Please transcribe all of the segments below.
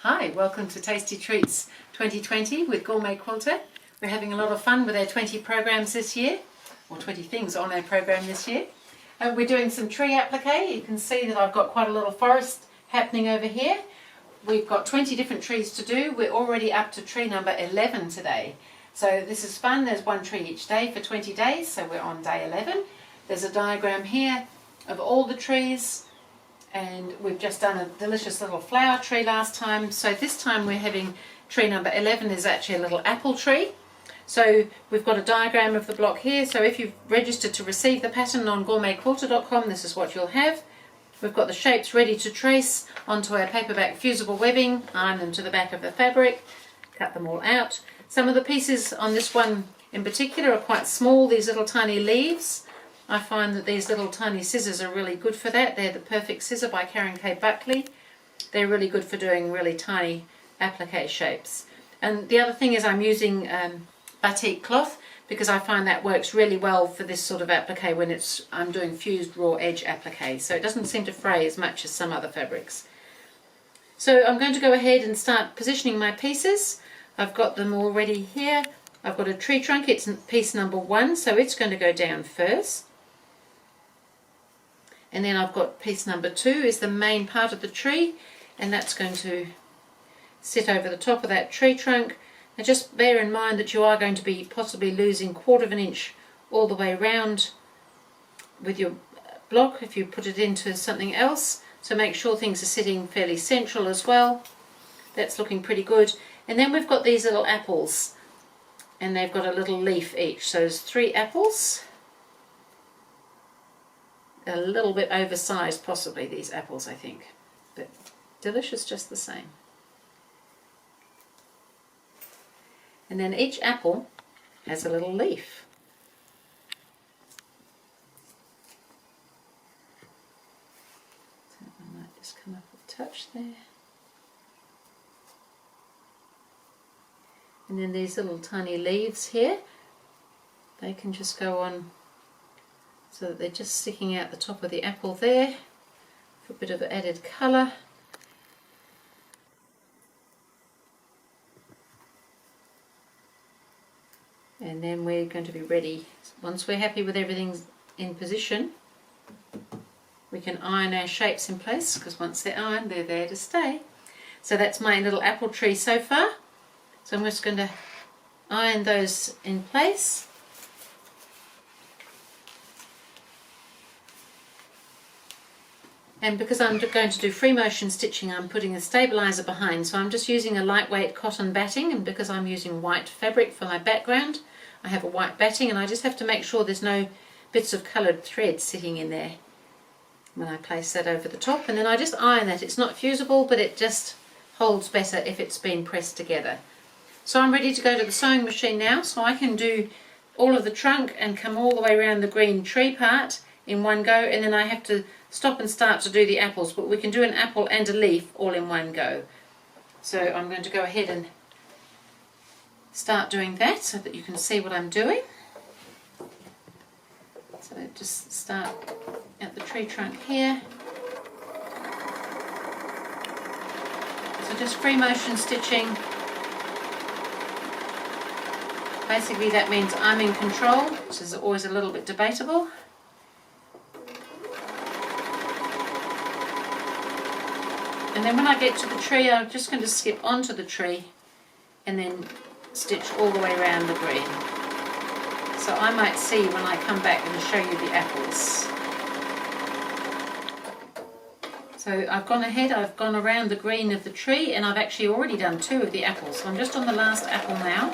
Hi, welcome to Tasty Treats 2020 with GourmetQuilter. We're having a lot of fun with our 20 programs this year, or 20 things on our program this year. We're doing some tree applique. You can see that I've got quite a little forest happening over here. We've got 20 different trees to do. We're already up to tree number 11 today. So this is fun. There's one tree each day for 20 days, so we're on day 11. There's a diagram here of all the trees. And we've just done a delicious little flower tree last time. So this time we're having tree number 11 is actually a little apple tree. So we've got a diagram of the block here. So if you've registered to receive the pattern on GourmetQuilter.com, this is what you'll have. We've got the shapes ready to trace onto our paperback fusible webbing, iron them to the back of the fabric, cut them all out. Some of the pieces on this one in particular are quite small, these little tiny leaves. I find that these little tiny scissors are really good for that. They're the Perfect Scissor by Karen K. Buckley. They're really good for doing really tiny applique shapes. And the other thing is I'm using batik cloth because I find that works really well for this sort of applique when I'm doing fused raw edge applique. So it doesn't seem to fray as much as some other fabrics. So I'm going to go ahead and start positioning my pieces. I've got them all ready here. I've got a tree trunk, it's piece number 1, so it's going to go down first. And then I've got piece number 2 is the main part of the tree, and that's going to sit over the top of that tree trunk. Now just bear in mind that you are going to be possibly losing 1/4 of an inch all the way around with your block if you put it into something else. So make sure things are sitting fairly central as well. That's looking pretty good. And then we've got these little apples, and they've got a little leaf each. So there's 3 apples. A little bit oversized possibly, these apples, I think, but delicious just the same. And then each apple has a little leaf. So I might just come up a touch there. And then these little tiny leaves here, they can just go on so that they're just sticking out the top of the apple there for a bit of added colour. And then we're going to be ready. Once we're happy with everything in position, we can iron our shapes in place, because once they're ironed, they're there to stay. So that's my little apple tree so far. So I'm just going to iron those in place. And because I'm going to do free motion stitching, I'm putting a stabilizer behind. So I'm just using a lightweight cotton batting, and because I'm using white fabric for my background, I have a white batting, and I just have to make sure there's no bits of coloured thread sitting in there when I place that over the top. And then I just iron that. It's not fusible, but it just holds better if it's been pressed together. So I'm ready to go to the sewing machine now, so I can do all of the trunk and come all the way around the green tree part in one go, and then I have to stop and start to do the apples, but we can do an apple and a leaf all in one go. So I'm going to go ahead and start doing that so that you can see what I'm doing. So just start at the tree trunk here. So just free motion stitching. Basically that means I'm in control, which is always a little bit debatable. And then when I get to the tree, I'm just going to skip onto the tree and then stitch all the way around the green. So I might see when I come back and show you the apples. So I've gone ahead, I've gone around the green of the tree, and I've actually already done 2 of the apples. So I'm just on the last apple now.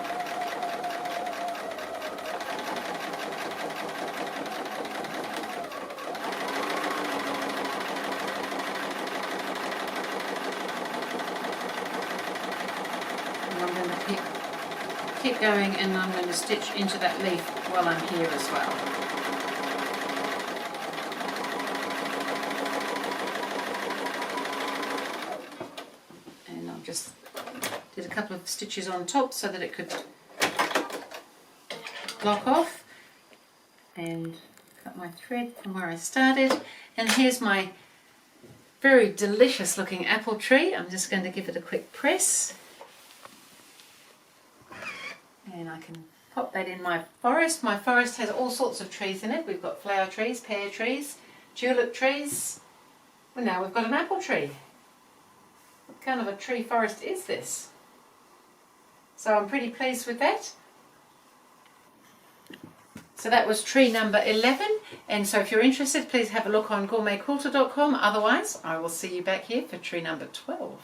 I'm going to keep going, and I'm going to stitch into that leaf while I'm here as well. And I just did a couple of stitches on top so that it could block off, and cut my thread from where I started. And here's my very delicious looking apple tree. I'm just going to give it a quick press. And I can pop that in my forest. My forest has all sorts of trees in it. We've got flower trees, pear trees, tulip trees. Well, now we've got an apple tree. What kind of a tree forest is this? So I'm pretty pleased with that. So that was tree number 11, and so if you're interested, please have a look on gourmetquilter.com. Otherwise, I will see you back here for tree number 12.